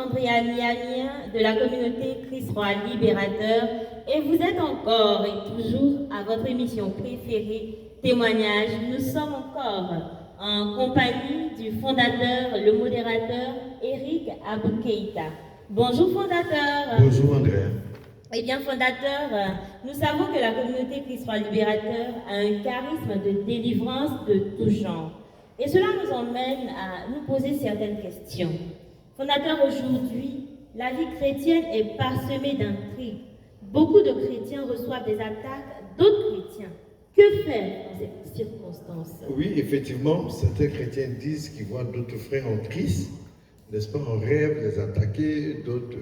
Andrea Niamien de la communauté Christ Roi Libérateur et vous êtes encore et toujours à votre émission préférée, Témoignage. Nous sommes encore en compagnie du fondateur, le modérateur Eric Abou Keïta. Bonjour fondateur. Bonjour Andrea. Eh bien fondateur, nous savons que la communauté Christ Roi Libérateur a un charisme de délivrance de tout genre. Et cela nous emmène à nous poser certaines questions. Fondateur, aujourd'hui, la vie chrétienne est parsemée d'intrigues. Beaucoup de chrétiens reçoivent des attaques d'autres chrétiens. Que faire dans ces circonstances? Oui, effectivement, certains chrétiens disent qu'ils voient d'autres frères en Christ, n'est-ce pas, en rêve, les attaquer. D'autres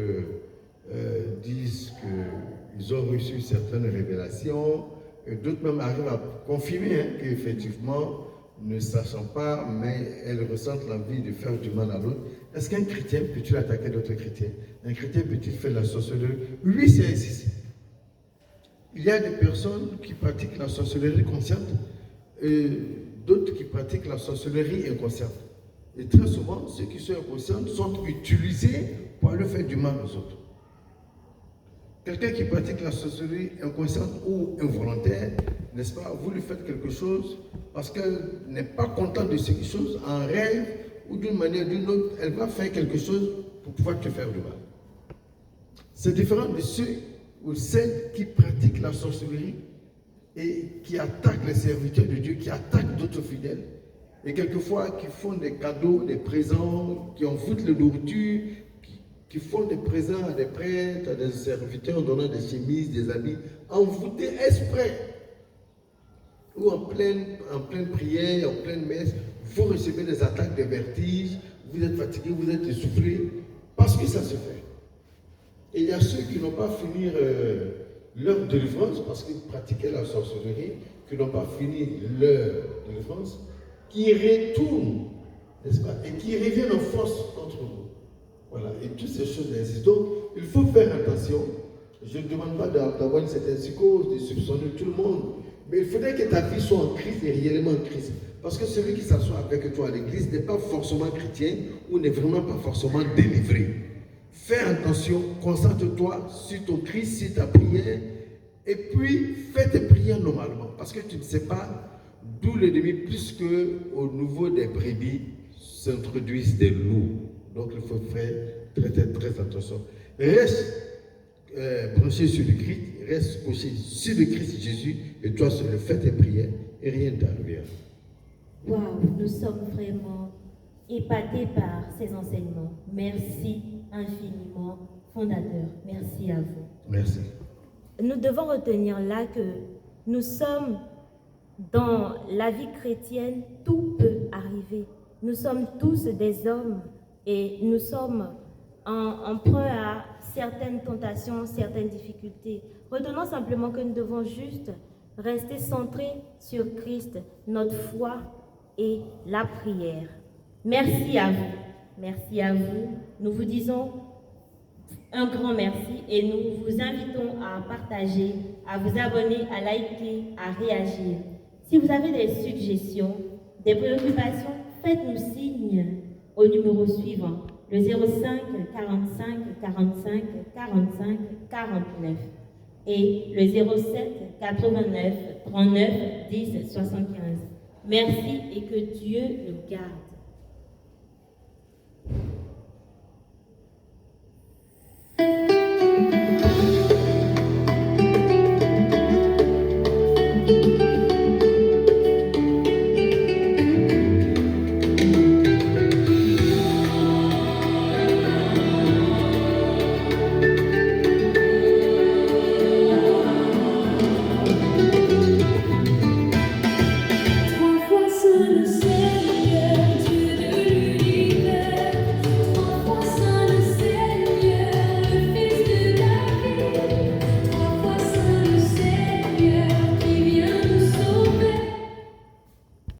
disent qu'ils ont reçu certaines révélations. Et d'autres même arrivent à confirmer qu'effectivement, ne sachant pas, mais elles ressentent l'envie de faire du mal à l'autre. Est-ce qu'un chrétien peut-il attaquer d'autres chrétiens? Un chrétien peut-il faire la sorcellerie? Oui, c'est ainsi. Il y a des personnes qui pratiquent la sorcellerie consciente et d'autres qui pratiquent la sorcellerie inconsciente. Et très souvent, ceux qui sont inconscients sont utilisés pour aller faire du mal aux autres. Quelqu'un qui pratique la sorcellerie inconsciente ou involontaire, n'est-ce pas, vous lui faites quelque chose parce qu'elle n'est pas contente de quelque chose, en rêve ou d'une manière ou d'une autre, elle va faire quelque chose pour pouvoir te faire du mal. C'est différent de ceux ou celles qui pratiquent la sorcellerie et qui attaquent les serviteurs de Dieu, qui attaquent d'autres fidèles, et quelquefois qui font des cadeaux, des présents, qui envoûtent les nourritures, qui font des présents à des prêtres, à des serviteurs en donnant des chemises, des habits, envoûtés exprès. Ou en pleine prière, en pleine messe, vous recevez des attaques de vertige, vous êtes fatigué, vous êtes essoufflé, parce que ça se fait. Et il y a ceux qui n'ont pas fini leur délivrance, parce qu'ils pratiquaient la sorcellerie, qui n'ont pas fini leur délivrance, qui retournent, n'est-ce pas, et qui reviennent en force contre vous. Voilà, et toutes ces choses existent. Donc, il faut faire attention. Je ne demande pas d'avoir une certaine psychose, de soupçonner tout le monde, mais il faudrait que ta vie soit en Christ et réellement en Christ. Parce que celui qui s'assoit avec toi à l'église n'est pas forcément chrétien ou n'est vraiment pas forcément délivré. Fais attention, concentre-toi sur ton Christ, sur ta prière, et puis fais tes prières normalement. Parce que tu ne sais pas d'où l'ennemi, puisque au niveau des brebis s'introduisent des loups. Donc il faut faire très attention. Reste branché sur le Christ, reste couché sur le Christ Jésus, et toi seul fais tes prières et rien ne t'arrivera. Waouh, nous sommes vraiment épatés par ces enseignements. Merci infiniment, fondateur. Merci à vous. Merci. Nous devons retenir là que nous sommes dans la vie chrétienne, tout peut arriver. Nous sommes tous des hommes et nous sommes en proie à certaines tentations, certaines difficultés. Retenons simplement que nous devons juste rester centrés sur Christ, notre foi et la prière. Merci à vous. Merci à vous. Nous vous disons un grand merci et nous vous invitons à partager, à vous abonner, à liker, à réagir. Si vous avez des suggestions, des préoccupations, faites-nous signe au numéro suivant, le 05 45 45 45 49 et le 07 89 39 10 75. Merci et que Dieu le garde.